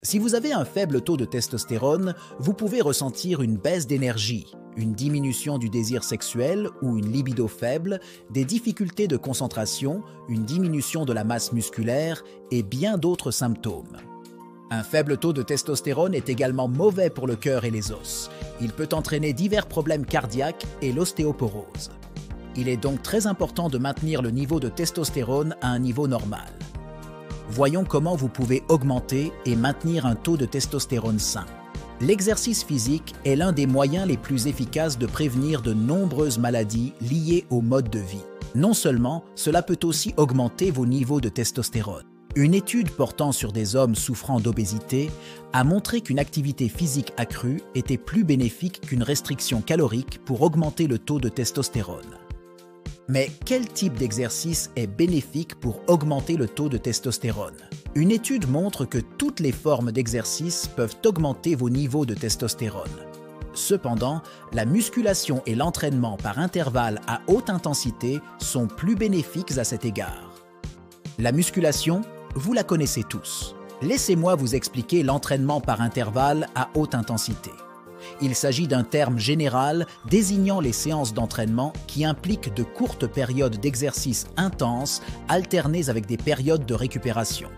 Si vous avez un faible taux de testostérone, vous pouvez ressentir une baisse d'énergie, une diminution du désir sexuel ou une libido faible, des difficultés de concentration, une diminution de la masse musculaire et bien d'autres symptômes. Un faible taux de testostérone est également mauvais pour le cœur et les os. Il peut entraîner divers problèmes cardiaques et l'ostéoporose. Il est donc très important de maintenir le niveau de testostérone à un niveau normal. Voyons comment vous pouvez augmenter et maintenir un taux de testostérone sain. L'exercice physique est l'un des moyens les plus efficaces de prévenir de nombreuses maladies liées au mode de vie. Non seulement, cela peut aussi augmenter vos niveaux de testostérone. Une étude portant sur des hommes souffrant d'obésité a montré qu'une activité physique accrue était plus bénéfique qu'une restriction calorique pour augmenter le taux de testostérone. Mais quel type d'exercice est bénéfique pour augmenter le taux de testostérone? Une étude montre que toutes les formes d'exercice peuvent augmenter vos niveaux de testostérone. Cependant, la musculation et l'entraînement par intervalle à haute intensité sont plus bénéfiques à cet égard. La musculation, vous la connaissez tous. Laissez-moi vous expliquer l'entraînement par intervalle à haute intensité. Il s'agit d'un terme général désignant les séances d'entraînement qui impliquent de courtes périodes d'exercice intenses alternées avec des périodes de récupération.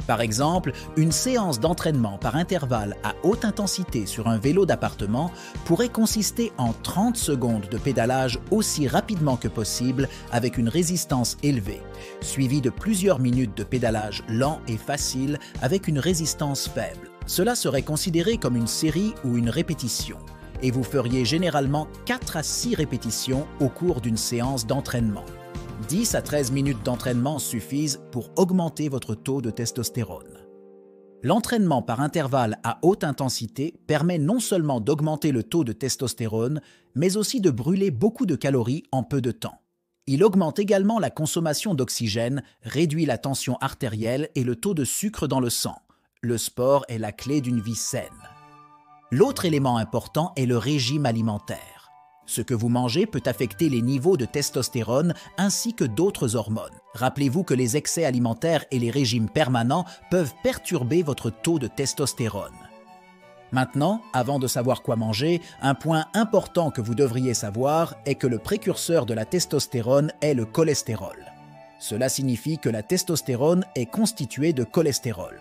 Par exemple, une séance d'entraînement par intervalle à haute intensité sur un vélo d'appartement pourrait consister en 30 secondes de pédalage aussi rapidement que possible avec une résistance élevée, suivie de plusieurs minutes de pédalage lent et facile avec une résistance faible. Cela serait considéré comme une série ou une répétition, et vous feriez généralement 4 à 6 répétitions au cours d'une séance d'entraînement. 10 à 13 minutes d'entraînement suffisent pour augmenter votre taux de testostérone. L'entraînement par intervalle à haute intensité permet non seulement d'augmenter le taux de testostérone, mais aussi de brûler beaucoup de calories en peu de temps. Il augmente également la consommation d'oxygène, réduit la tension artérielle et le taux de sucre dans le sang. Le sport est la clé d'une vie saine. L'autre élément important est le régime alimentaire. Ce que vous mangez peut affecter les niveaux de testostérone ainsi que d'autres hormones. Rappelez-vous que les excès alimentaires et les régimes permanents peuvent perturber votre taux de testostérone. Maintenant, avant de savoir quoi manger, un point important que vous devriez savoir est que le précurseur de la testostérone est le cholestérol. Cela signifie que la testostérone est constituée de cholestérol.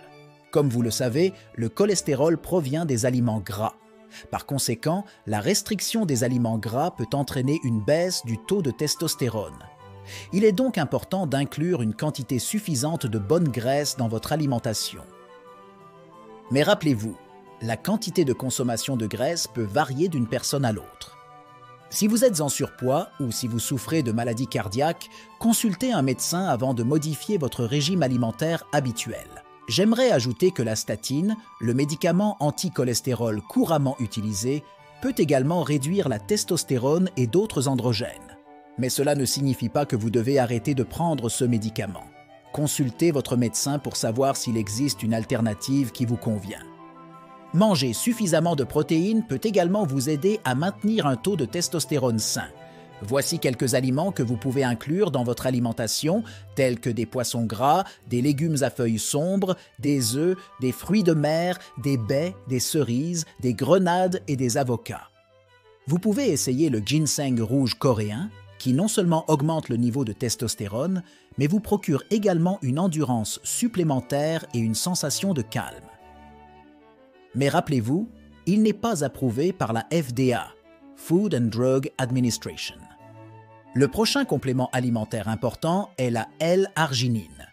Comme vous le savez, le cholestérol provient des aliments gras. Par conséquent, la restriction des aliments gras peut entraîner une baisse du taux de testostérone. Il est donc important d'inclure une quantité suffisante de bonne graisse dans votre alimentation. Mais rappelez-vous, la quantité de consommation de graisse peut varier d'une personne à l'autre. Si vous êtes en surpoids ou si vous souffrez de maladies cardiaques, consultez un médecin avant de modifier votre régime alimentaire habituel. J'aimerais ajouter que la statine, le médicament anti-cholestérol couramment utilisé, peut également réduire la testostérone et d'autres androgènes. Mais cela ne signifie pas que vous devez arrêter de prendre ce médicament. Consultez votre médecin pour savoir s'il existe une alternative qui vous convient. Manger suffisamment de protéines peut également vous aider à maintenir un taux de testostérone sain. Voici quelques aliments que vous pouvez inclure dans votre alimentation, tels que des poissons gras, des légumes à feuilles sombres, des œufs, des fruits de mer, des baies, des cerises, des grenades et des avocats. Vous pouvez essayer le ginseng rouge coréen, qui non seulement augmente le niveau de testostérone, mais vous procure également une endurance supplémentaire et une sensation de calme. Mais rappelez-vous, il n'est pas approuvé par la FDA, Food and Drug Administration. Le prochain complément alimentaire important est la L-arginine.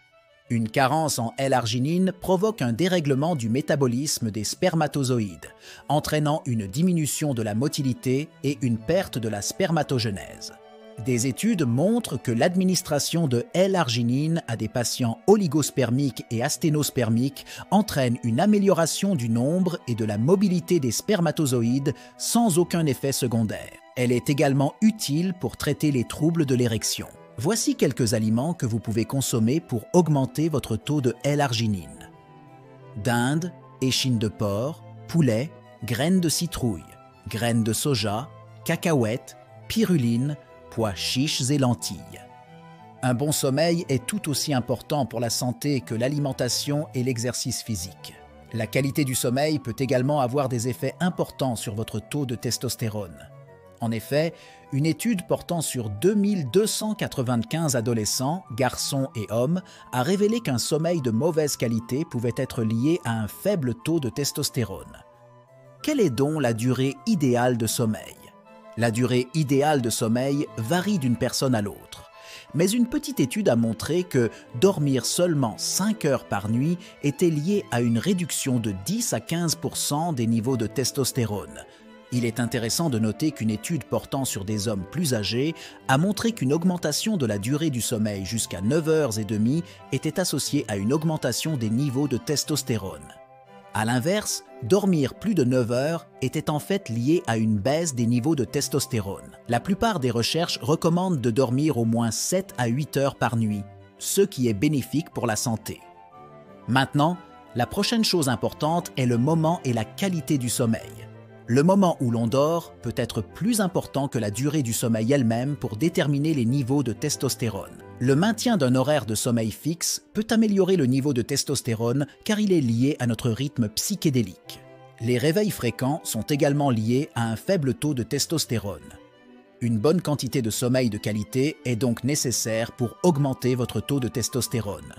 Une carence en L-arginine provoque un dérèglement du métabolisme des spermatozoïdes, entraînant une diminution de la motilité et une perte de la spermatogenèse. Des études montrent que l'administration de L-arginine à des patients oligospermiques et asténospermiques entraîne une amélioration du nombre et de la mobilité des spermatozoïdes sans aucun effet secondaire. Elle est également utile pour traiter les troubles de l'érection. Voici quelques aliments que vous pouvez consommer pour augmenter votre taux de L-arginine. Dinde, échine de porc, poulet, graines de citrouille, graines de soja, cacahuètes, pyruline, pois chiches et lentilles. Un bon sommeil est tout aussi important pour la santé que l'alimentation et l'exercice physique. La qualité du sommeil peut également avoir des effets importants sur votre taux de testostérone. En effet, une étude portant sur 2295 adolescents, garçons et hommes, a révélé qu'un sommeil de mauvaise qualité pouvait être lié à un faible taux de testostérone. Quelle est donc la durée idéale de sommeil? La durée idéale de sommeil varie d'une personne à l'autre. Mais une petite étude a montré que dormir seulement 5 heures par nuit était lié à une réduction de 10 à 15% des niveaux de testostérone. Il est intéressant de noter qu'une étude portant sur des hommes plus âgés a montré qu'une augmentation de la durée du sommeil jusqu'à 9h30 était associée à une augmentation des niveaux de testostérone. A l'inverse, dormir plus de 9 heures était en fait lié à une baisse des niveaux de testostérone. La plupart des recherches recommandent de dormir au moins 7 à 8 heures par nuit, ce qui est bénéfique pour la santé. Maintenant, la prochaine chose importante est le moment et la qualité du sommeil. Le moment où l'on dort peut être plus important que la durée du sommeil elle-même pour déterminer les niveaux de testostérone. Le maintien d'un horaire de sommeil fixe peut améliorer le niveau de testostérone car il est lié à notre rythme psychédélique. Les réveils fréquents sont également liés à un faible taux de testostérone. Une bonne quantité de sommeil de qualité est donc nécessaire pour augmenter votre taux de testostérone.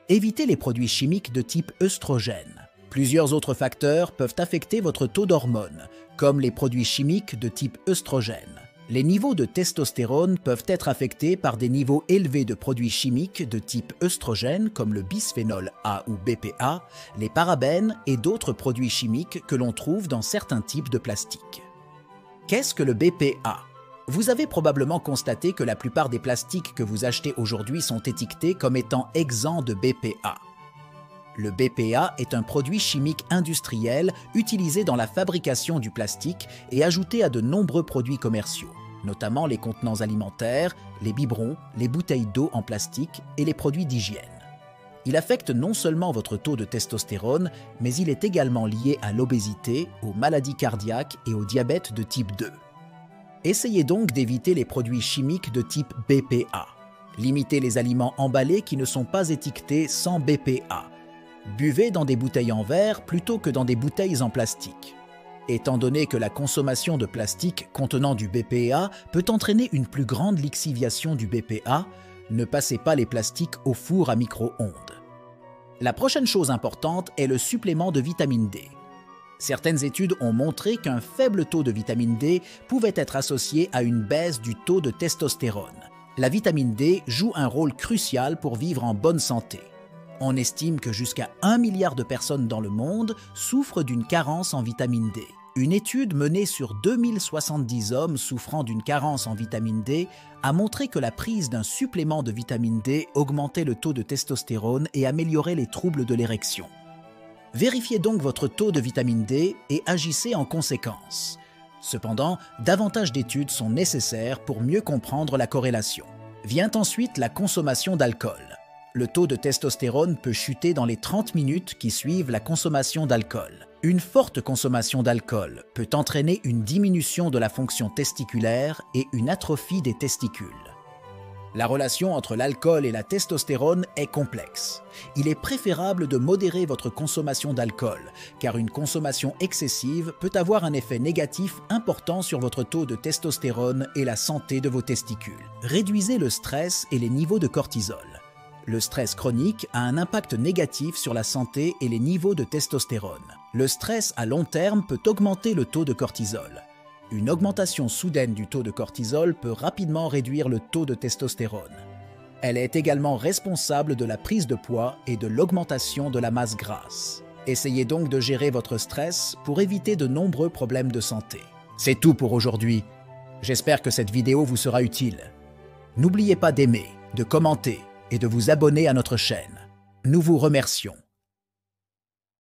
Évitez les produits chimiques de type œstrogène. Plusieurs autres facteurs peuvent affecter votre taux d'hormones, comme les produits chimiques de type œstrogène. Les niveaux de testostérone peuvent être affectés par des niveaux élevés de produits chimiques de type œstrogène comme le bisphénol A ou BPA, les parabènes et d'autres produits chimiques que l'on trouve dans certains types de plastiques. Qu'est-ce que le BPA? Vous avez probablement constaté que la plupart des plastiques que vous achetez aujourd'hui sont étiquetés comme étant exempts de BPA. Le BPA est un produit chimique industriel utilisé dans la fabrication du plastique et ajouté à de nombreux produits commerciaux, notamment les contenants alimentaires, les biberons, les bouteilles d'eau en plastique et les produits d'hygiène. Il affecte non seulement votre taux de testostérone, mais il est également lié à l'obésité, aux maladies cardiaques et au diabète de type 2. Essayez donc d'éviter les produits chimiques de type BPA. Limitez les aliments emballés qui ne sont pas étiquetés sans BPA. Buvez dans des bouteilles en verre plutôt que dans des bouteilles en plastique. Étant donné que la consommation de plastique contenant du BPA peut entraîner une plus grande lixiviation du BPA, ne passez pas les plastiques au four à micro-ondes. La prochaine chose importante est le supplément de vitamine D. Certaines études ont montré qu'un faible taux de vitamine D pouvait être associé à une baisse du taux de testostérone. La vitamine D joue un rôle crucial pour vivre en bonne santé. On estime que jusqu'à 1 milliard de personnes dans le monde souffrent d'une carence en vitamine D. Une étude menée sur 2070 hommes souffrant d'une carence en vitamine D a montré que la prise d'un supplément de vitamine D augmentait le taux de testostérone et améliorait les troubles de l'érection. Vérifiez donc votre taux de vitamine D et agissez en conséquence. Cependant, davantage d'études sont nécessaires pour mieux comprendre la corrélation. Vient ensuite la consommation d'alcool. Le taux de testostérone peut chuter dans les 30 minutes qui suivent la consommation d'alcool. Une forte consommation d'alcool peut entraîner une diminution de la fonction testiculaire et une atrophie des testicules. La relation entre l'alcool et la testostérone est complexe. Il est préférable de modérer votre consommation d'alcool, car une consommation excessive peut avoir un effet négatif important sur votre taux de testostérone et la santé de vos testicules. Réduisez le stress et les niveaux de cortisol. Le stress chronique a un impact négatif sur la santé et les niveaux de testostérone. Le stress à long terme peut augmenter le taux de cortisol. Une augmentation soudaine du taux de cortisol peut rapidement réduire le taux de testostérone. Elle est également responsable de la prise de poids et de l'augmentation de la masse grasse. Essayez donc de gérer votre stress pour éviter de nombreux problèmes de santé. C'est tout pour aujourd'hui. J'espère que cette vidéo vous sera utile. N'oubliez pas d'aimer, de commenter et de vous abonner à notre chaîne. Nous vous remercions.